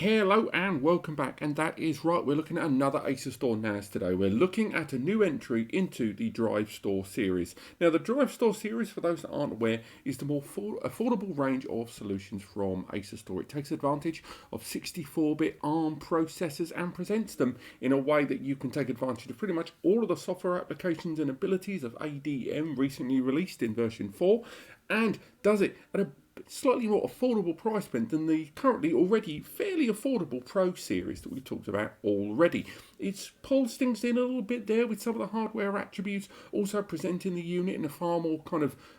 Hello and welcome back, and that is right, we're looking at another Asustor NAS today. We're looking at a new entry into the Drivestor series. Now the Drivestor series, for those that aren't aware, is the more affordable range of solutions from Asustor. It takes advantage of 64-bit ARM processors and presents them in a way that you can take advantage of pretty much all of the software applications and abilities of ADM recently released in version 4, and does it at a slightly more affordable price point than the currently already fairly affordable Pro series that we talked about already. It pulls things in a little bit there with some of the hardware attributes, also presenting the unit in a far more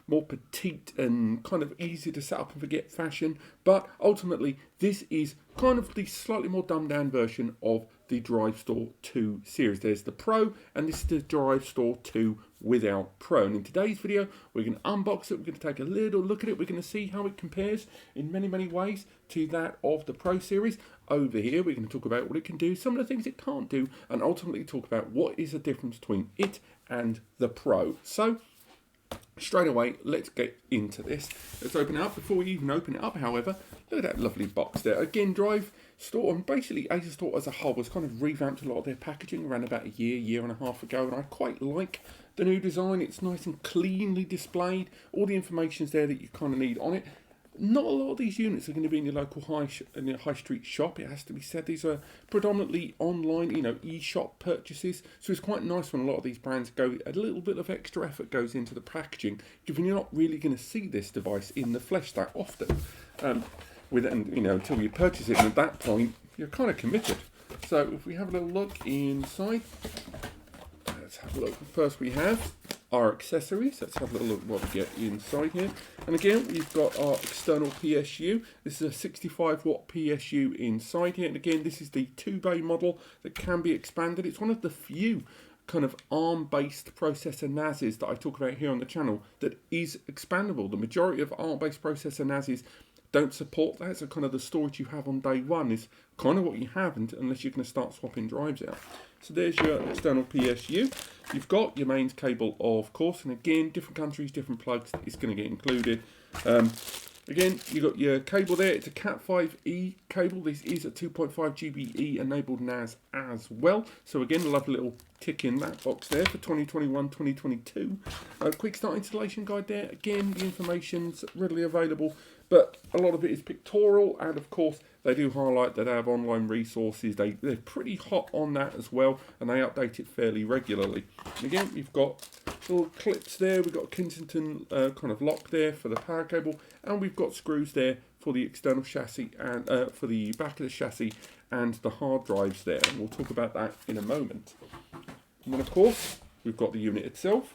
more petite and kind of easy to set up and forget fashion. But ultimately, this is kind of the slightly more dumbed down version of the Drivestor 2 series. There's the Pro, and this is the Drivestor 2 without Pro. And in today's video, we're going to unbox it. We're going to take a little look at it. We're going to see how it compares in many ways to that of the Pro series. Over here, we're going to talk about what it can do, some of the things it can't do, and ultimately talk about what is the difference between it and the Pro. So, straight away, let's get into this. Let's open it up. Before we even open it up, however, look at that lovely box there. Again, Drivestor, and basically Asustor as a whole has kind of revamped a lot of their packaging around about a year and a half ago, and I quite like the new design. It's nice and cleanly displayed. All the information's there that you kind of need on it. Not a lot of these units are going to be in your local high street shop. It has to be said. These are predominantly online, e-shop purchases. So it's quite nice when a lot of these brands go, a little bit of extra effort goes into the packaging, given you're not really going to see this device in the flesh that often. Until you purchase it, and at that point, you're kind of committed. So if we have a little look inside, let's have a look. First we have our accessories. Let's have a little look what we get inside here. And again, we've got our external PSU. This is a 65-watt PSU inside here. And again, this is the 2-bay model that can be expanded. It's one of the few kind of ARM-based processor NASs that I talk about here on the channel that is expandable. The majority of ARM-based processor NASs don't support that, so kind of the storage you have on day one is kind of what you have unless you're going to start swapping drives out. So there's your external PSU. You've got your mains cable, of course, and again, different countries, different plugs is going to get included. Again, you've got your cable there. It's a Cat 5e cable. This is a 2.5 GBE enabled NAS as well. So again, a lovely little tick in that box there for 2021-2022. Quick start installation guide there. Again, the information's readily available, but a lot of it is pictorial, and of course, they do highlight that they have online resources. They're pretty hot on that as well, and they update it fairly regularly. And again, we've got little clips there. We've got a Kensington kind of lock there for the power cable, and we've got screws there for the external chassis and for the back of the chassis and the hard drives there. And we'll talk about that in a moment. And then, of course, we've got the unit itself.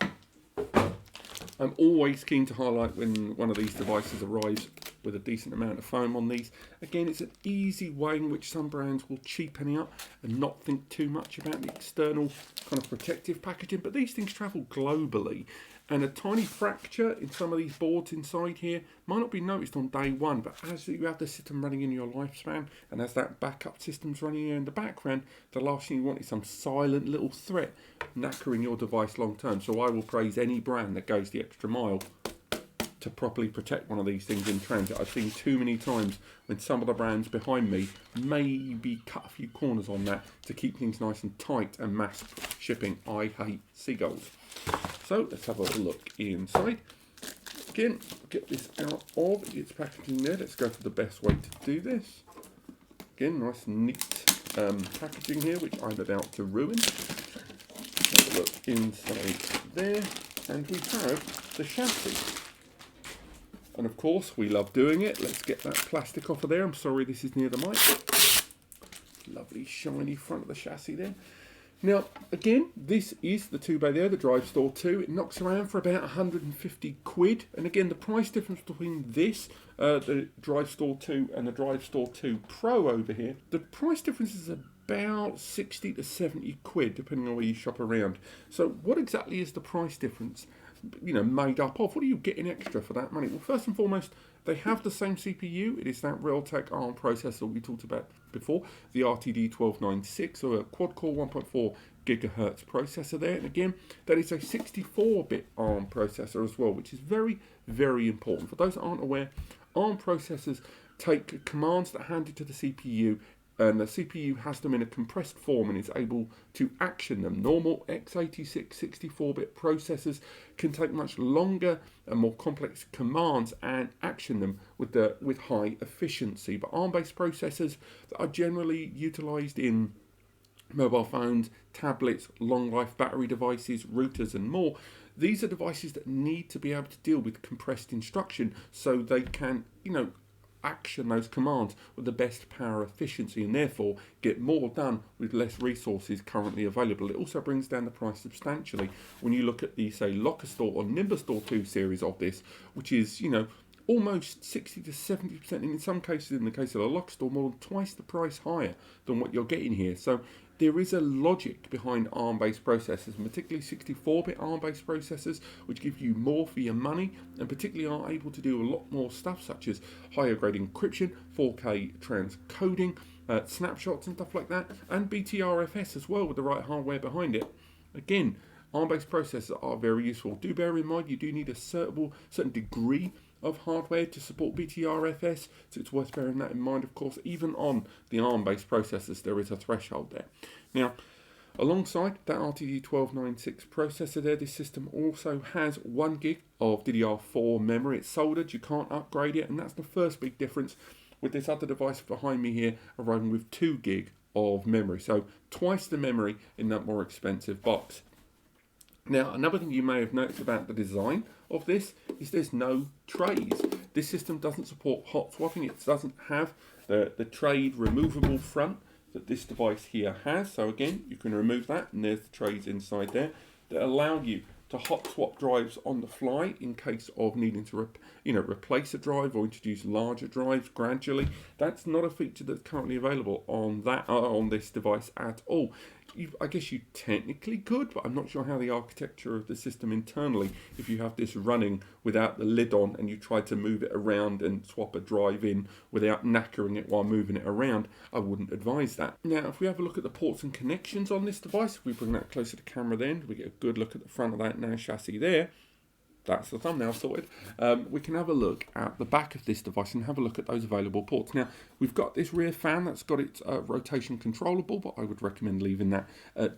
I'm always keen to highlight when one of these devices arrives with a decent amount of foam on these. Again, it's an easy way in which some brands will cheapen it up and not think too much about the external kind of protective packaging, but these things travel globally, and a tiny fracture in some of these boards inside here might not be noticed on day one, but as you have the system running in your lifespan, and as that backup system's running here in the background, the last thing you want is some silent little threat knackering your device long term. So I will praise any brand that goes the extra mile to properly protect one of these things in transit. I've seen too many times when some of the brands behind me maybe cut a few corners on that to keep things nice and tight and mass shipping. I hate seagulls. So let's have a little look inside. Again, get this out of its packaging there. Let's go for the best way to do this. Again, nice and neat packaging here, which I'm about to ruin. Have a look inside there, and we have the chassis. And of course, we love doing it. Let's get that plastic off of there. I'm sorry this is near the mic. Lovely shiny front of the chassis there. Now, again, this is the 2-bay there, the Drivestor 2. It knocks around for about 150 quid. And again, the price difference between this, the Drivestor 2 and the Drivestor 2 Pro over here, the price difference is about 60 to 70 quid, depending on where you shop around. So what exactly is the price difference made up of? What are you getting extra for that money? Well, first and foremost, they have the same CPU. It is that Realtek ARM processor we talked about before, the RTD1296, or a quad-core 1.4 gigahertz processor there. And again, that is a 64-bit ARM processor as well, which is very, very important. For those that aren't aware, ARM processors take commands that are handed to the CPU and the CPU has them in a compressed form and is able to action them. Normal x86 64-bit processors can take much longer and more complex commands and action them with high efficiency, but ARM-based processors that are generally utilized in mobile phones, tablets, long-life battery devices, routers and more. These are devices that need to be able to deal with compressed instruction so they can, action those commands with the best power efficiency and therefore get more done with less resources currently available. It also brings down the price substantially when you look at the, say, Lockastor or Nimbustor 2 series of this, which is, almost 60 to 70%, and in some cases, in the case of a Lockastor, more than twice the price higher than what you're getting here. So there is a logic behind ARM-based processors, and particularly 64-bit ARM-based processors, which give you more for your money, and particularly are able to do a lot more stuff, such as higher grade encryption, 4K transcoding, snapshots and stuff like that, and BTRFS as well with the right hardware behind it. Again, ARM-based processors are very useful. Do bear in mind you do need a certain degree of hardware to support BTRFS, so it's worth bearing that in mind. Of course, even on the ARM-based processors, there is a threshold there. Now, alongside that RTD1296 processor there, this system also has 1 gig of DDR4 memory. It's soldered, you can't upgrade it, and that's the first big difference with this other device behind me here, arriving with 2 gig of memory. So twice the memory in that more expensive box. Now, another thing you may have noticed about the design of this is there's no trays. This system doesn't support hot swapping. It doesn't have the trade removable front that this device here has. So again, you can remove that, and there's the trays inside there that allow you to hot swap drives on the fly in case of needing to replace a drive or introduce larger drives gradually. That's not a feature that's currently available on this device at all. I guess you technically could, but I'm not sure how the architecture of the system internally, if you have this running without the lid on and you try to move it around and swap a drive in without knackering it while moving it around, I wouldn't advise that. Now, if we have a look at the ports and connections on this device, if we bring that closer to camera then, we get a good look at the front of that NAS chassis there. That's the thumbnail sorted. We can have a look at the back of this device and have a look at those available ports. Now, we've got this rear fan that's got its rotation controllable, but I would recommend leaving that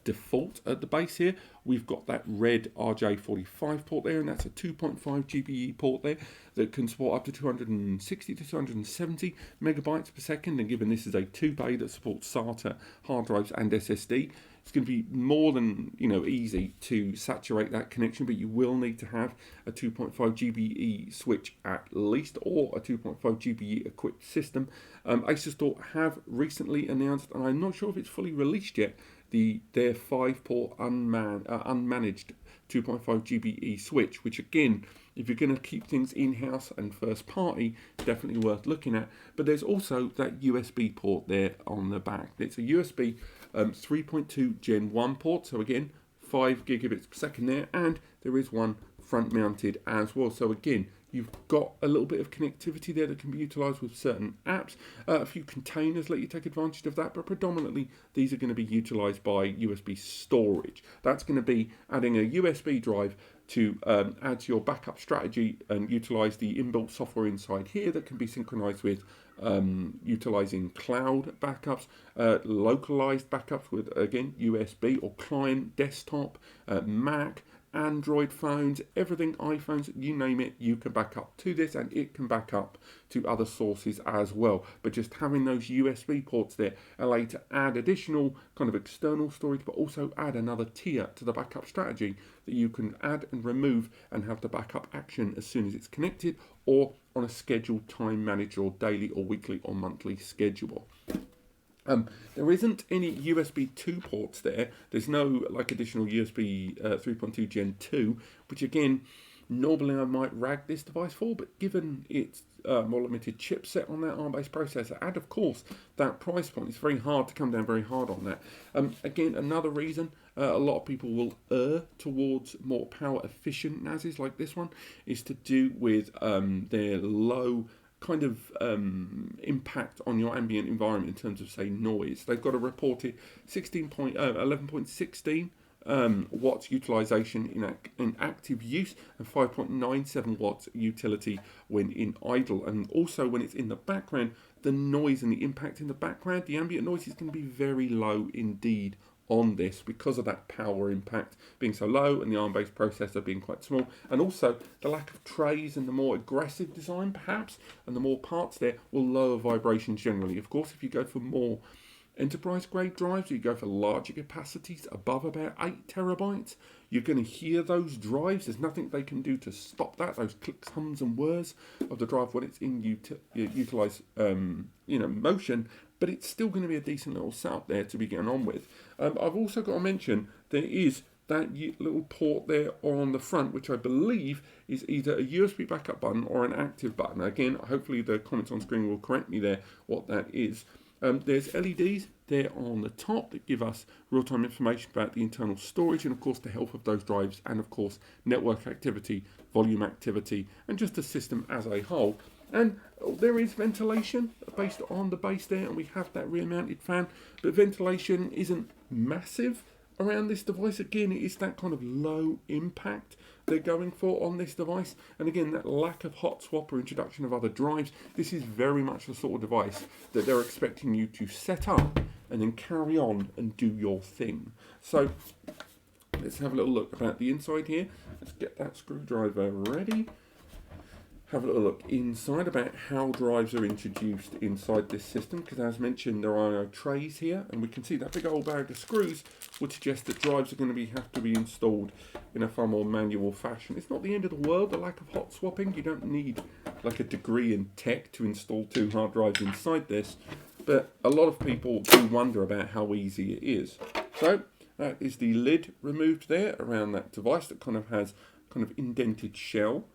default at the base here. We've got that red RJ45 port there, and that's a 2.5 GBE port there that can support up to 260 to 270 megabytes per second. And given this is a 2-bay that supports SATA, hard drives, and SSD, it's going to be more than easy to saturate that connection, but you will need to have a 2.5 GBE switch at least, or a 2.5 GBE equipped system. Asustor have recently announced, and I'm not sure if it's fully released yet, their 5-port unmanaged 2.5 GBE switch, which again, if you're going to keep things in-house and first party, definitely worth looking at. But there's also that USB port there on the back. It's a USB 3.2 Gen 1 port, so again 5 gigabits per second there, and there is one front mounted as well. So again, you've got a little bit of connectivity there that can be utilized with certain apps. A few containers let you take advantage of that, but predominantly these are going to be utilized by USB storage. That's going to be adding a USB drive to add to your backup strategy and utilize the inbuilt software inside here that can be synchronized with utilizing cloud backups, localized backups with, again, USB or client, desktop, Mac, Android phones, everything, iPhones, you name it, you can back up to this, and it can back up to other sources as well. But just having those USB ports there allow you to add additional kind of external storage, but also add another tier to the backup strategy that you can add and remove and have the backup action as soon as it's connected, or on a scheduled time managed or daily or weekly or monthly schedule. There isn't any USB 2 ports there. There's no additional USB 3.2 Gen 2, which again, normally I might rag this device for, but given its more limited chipset on that ARM-based processor, and of course that price point, it's very hard to come down very hard on that. Again, another reason a lot of people will err towards more power efficient NASs like this one is to do with their low kind of impact on your ambient environment in terms of, say, noise. They've got a reported 11.16 watts utilization in active use and 5.97 watts utility when in idle. And also when it's in the background, the noise and the impact in the background, the ambient noise is going to be very low indeed on this because of that power impact being so low and the ARM-based processor being quite small, and also the lack of trays and the more aggressive design perhaps and the more parts there will lower vibrations generally. Of course, if you go for more enterprise grade drives, you go for larger capacities above about 8 terabytes, you're going to hear those drives. There's nothing they can do to stop that, those clicks, hums and whirs of the drive when it's in utilized motion, but it's still going to be a decent little setup there to be getting on with. I've also got to mention there is that little port there on the front, which I believe is either a USB backup button or an active button. Again, hopefully the comments on screen will correct me there what that is. There's LEDs there on the top that give us real-time information about the internal storage and of course the health of those drives and of course network activity, volume activity and just the system as a whole. And there is ventilation based on the base there, and we have that rear mounted fan, but ventilation isn't massive around this device. Again, it is that kind of low impact they're going for on this device, and again that lack of hot swap or introduction of other drives. This is very much the sort of device that they're expecting you to set up and then carry on and do your thing. So let's have a little look about the inside here. Let's get that screwdriver ready. Have a little look inside about how drives are introduced inside this system, because as mentioned there are no trays here, and we can see that big old bag of screws would suggest that drives are going to have to be installed in a far more manual fashion. It's not the end of the world, the lack of hot swapping. You don't need like a degree in tech to install 2 hard drives inside this, but a lot of people do wonder about how easy it is. So that is the lid removed there around that device that kind of has kind of indented shell.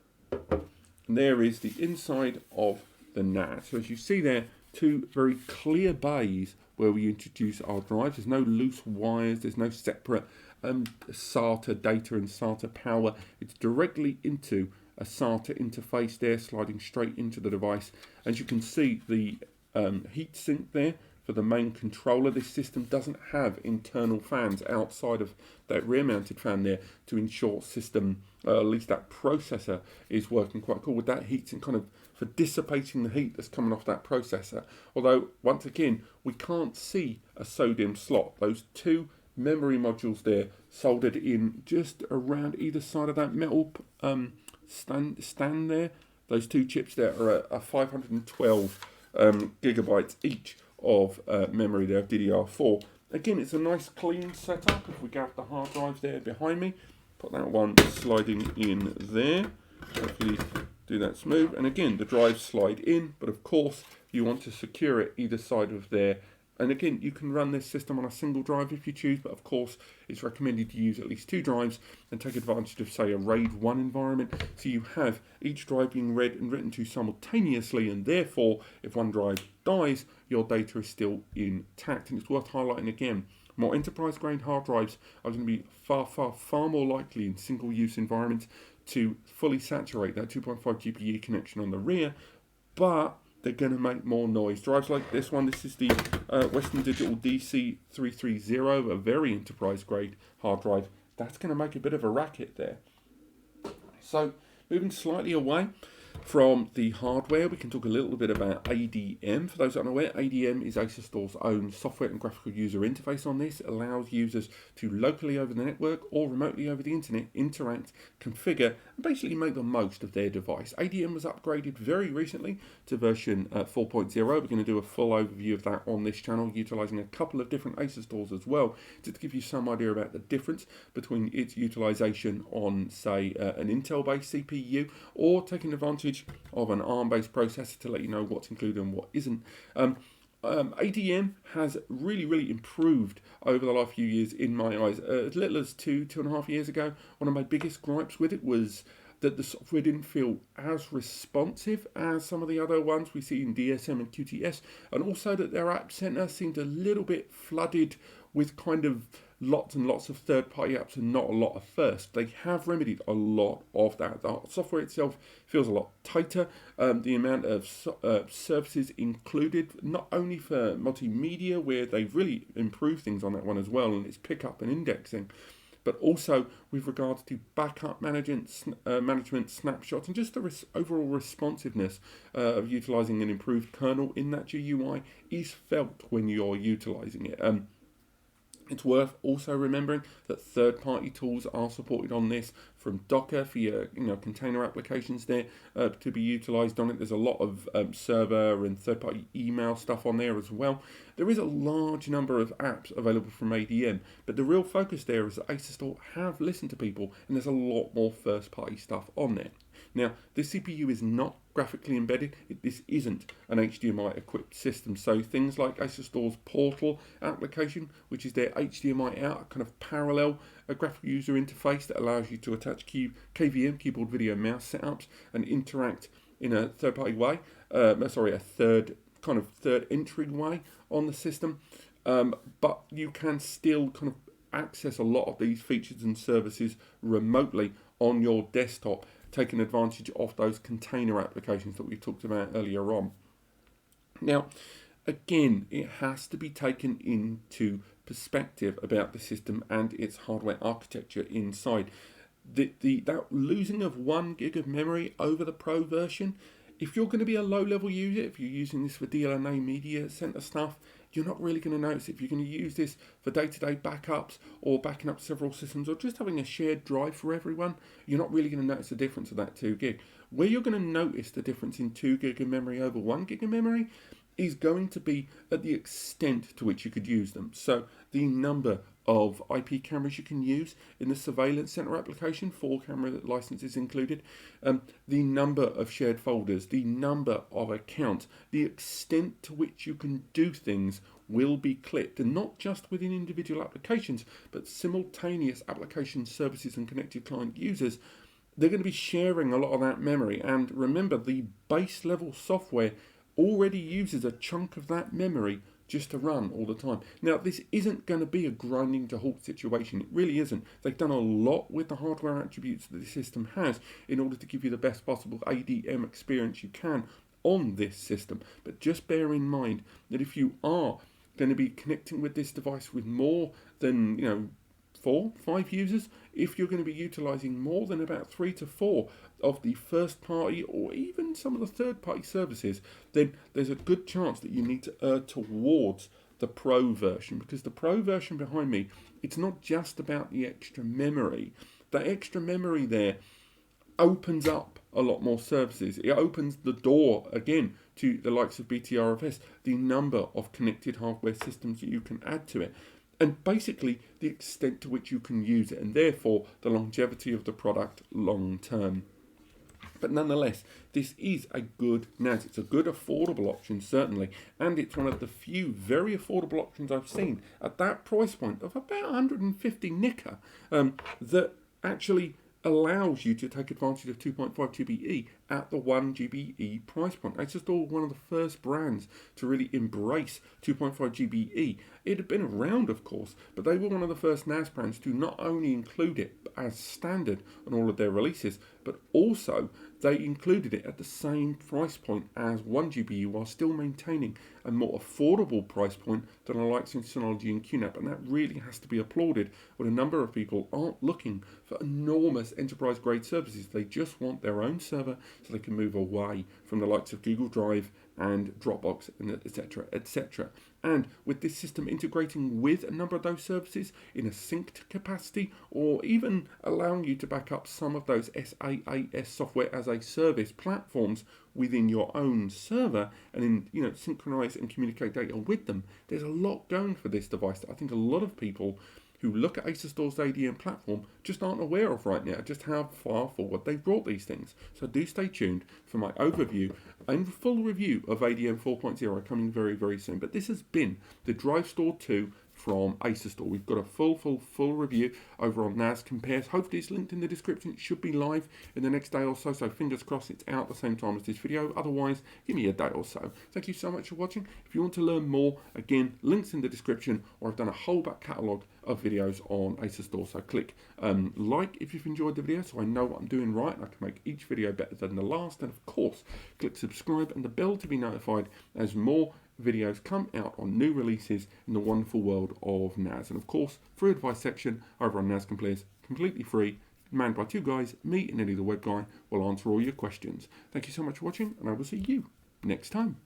And there is the inside of the NAS. So as you see there, 2 very clear bays where we introduce our drives. There's no loose wires, there's no separate SATA data and SATA power. It's directly into a SATA interface there, sliding straight into the device. As you can see, the heatsink there for the main controller. This system doesn't have internal fans outside of that rear mounted fan there to ensure system, at least that processor is working quite cool with that heatsink kind of for dissipating the heat that's coming off that processor. Although once again we can't see a SODIMM slot. Those 2 memory modules there soldered in just around either side of that metal stand there. Those 2 chips there are 512 gigabytes each of memory there of DDR4. Again, it's a nice clean setup. If we grab the hard drives there behind me, put that one sliding in there, hopefully do that smooth, and again the drives slide in, but of course you want to secure it either side of there. And again, you can run this system on a single drive if you choose, but of course it's recommended to use at least 2 drives and take advantage of, say, a RAID 1 environment. So you have each drive being read and written to simultaneously, and therefore if one drive dies, your data is still intact. And it's worth highlighting again, more enterprise grade hard drives are going to be far more likely in single use environments to fully saturate that 2.5 GPE connection on the rear, but they're going to make more noise. Drives like this one, this is the Western Digital DC330, a very enterprise grade hard drive. That's going to make a bit of a racket there. So moving slightly away from the hardware, we can talk a little bit about ADM. For those that aren't aware, ADM is Asustor's own software and graphical user interface on this. It allows users to locally over the network or remotely over the internet interact, configure, and basically make the most of their device. ADM was upgraded very recently to version 4.0. We're going to do a full overview of that on this channel, utilizing a couple of different Asustors as well, to give you some idea about the difference between its utilization on, say, an Intel-based CPU, or taking advantage of an ARM-based processor to let you know what's included and what isn't. ADM has really improved over the last few years in my eyes. As little as 2.5 years ago, one of my biggest gripes with it was that the software didn't feel as responsive as some of the other ones we see in DSM and QTS, and also that their app center seemed a little bit flooded with kind of lots and lots of third-party apps and not a lot of first. They have remedied a lot of that. The software itself feels a lot tighter. The amount of services included, not only for multimedia, where they've really improved things on that one as well, and its pickup and indexing, but also with regards to backup management snapshots, and just the overall responsiveness of utilizing an improved kernel in that GUI is felt when you're utilizing it. It's worth also remembering that third-party tools are supported on this, from Docker for your container applications there to be utilized on it. There's a lot of server and third-party email stuff on there as well. There is a large number of apps available from ADM, but the real focus there is that Asustor have listened to people, and there's a lot more first-party stuff on there. Now, this CPU is not graphically embedded. This isn't an HDMI equipped system. So things like Asustor's Portal application, which is their HDMI out, kind of parallel a graphical user interface that allows you to attach KVM, keyboard video mouse setups, and interact in a third-party way. A third entry way on the system. But you can still kind of access a lot of these features and services remotely on your desktop, taking advantage of those container applications that we talked about earlier on. Now, again, it has to be taken into perspective about the system and its hardware architecture inside. That losing of 1 gig of memory over the Pro version, if you're going to be a low-level user, if you're using this for DLNA media center stuff, you're not really going to notice it. If you're going to use this for day-to-day backups or backing up several systems or just having a shared drive for everyone, you're not really going to notice the difference of that 2 gig. Where you're going to notice the difference in 2 gig of memory over 1 gig of memory is going to be at the extent to which you could use them. So the number of IP cameras you can use in the surveillance center application, 4 camera licenses included, the number of shared folders, the number of accounts, the extent to which you can do things will be clipped, and not just within individual applications, but simultaneous application services and connected client users. They're going to be sharing a lot of that memory, and remember, the base level software already uses a chunk of that memory just to run all the time. Now, this isn't going to be a grinding to halt situation. It really isn't. They've done a lot with the hardware attributes that the system has in order to give you the best possible ADM experience you can on this system. But just bear in mind that if you are going to be connecting with this device with more than 4, 5 users, if you're going to be utilizing more than about 3 to 4 of the first party or even some of the third party services, then there's a good chance that you need to err towards the Pro version, because the Pro version behind me, it's not just about the extra memory. That extra memory there opens up a lot more services. It opens the door again to the likes of BTRFS, the number of connected hardware systems that you can add to it, and basically the extent to which you can use it, and therefore the longevity of the product long term. But nonetheless, this is a good NAS. It's a good affordable option, certainly, and it's one of the few very affordable options I've seen at that price point of about 150 Nika that actually allows you to take advantage of 2.5 GBE at the 1 GBE price point. Asustor was one of the first brands to really embrace 2.5 GBE. It had been around, of course, but they were one of the first NAS brands to not only include it as standard on all of their releases, but also they included it at the same price point as 1 GBE while still maintaining a more affordable price point than the likes of Synology and QNAP, and that really has to be applauded when a number of people aren't looking for enormous enterprise grade services. They just want their own server so they can move away from the likes of Google Drive and Dropbox, and etc., etc. And with this system integrating with a number of those services in a synced capacity, or even allowing you to back up some of those SaaS software as a service platforms within your own server, and synchronize and communicate data with them, there's a lot going for this device that I think a lot of people who look at Asustor's ADM platform just aren't aware of right now, just how far forward they've brought these things. So do stay tuned for my overview and full review of ADM 4.0 coming very, very soon. But this has been the Drivestor 2 from Asustor. We've got a full review over on NAS Compares. Hopefully it's linked in the description. It should be live in the next day or so, so fingers crossed it's out at the same time as this video. Otherwise, give me a day or so. Thank you so much for watching. If you want to learn more, again, links in the description, or I've done a whole back catalogue of videos on Asustor, so click like if you've enjoyed the video so I know what I'm doing right and I can make each video better than the last, and of course click subscribe and the bell to be notified as more videos come out on new releases in the wonderful world of NAS. And of course, free advice section over on NAS Completes, completely free, manned by two guys, me and Eddie the web guy, will answer all your questions. Thank you so much for watching, and I will see you next time.